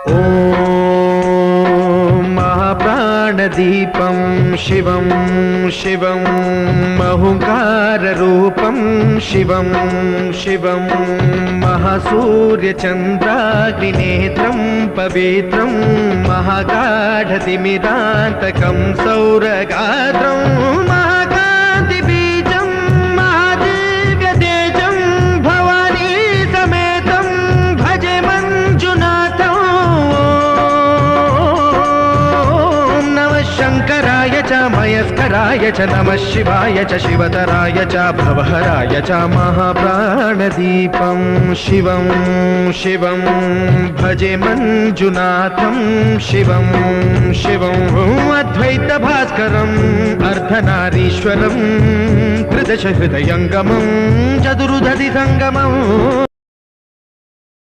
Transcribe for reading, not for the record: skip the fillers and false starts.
ॐ महाप्राणदीपं शिवं शिवं महुकाररूपं शिवं शिवं महासूर्यचन्द्राग्निनेत्रं पवित्रं महागाढतिमिरान्तकं सौरगात्रं महाकान्तिबीजं महादिव्यतेजं भवानी समेतं भजे मञ्जुनाथं। ॐ नमः शङ्कराय च मयस्कराय च नमः शिवाय च शिवतराय च भवहराय च महाप्राणदीपं शिवं शिवं भजे मञ्जुनाथं शिवं शिवं अद्वैतभास्करम् अर्धनारीश्वरं त्रिदश हृदयङ्गमं चतुर्दधि सङ्गमम्।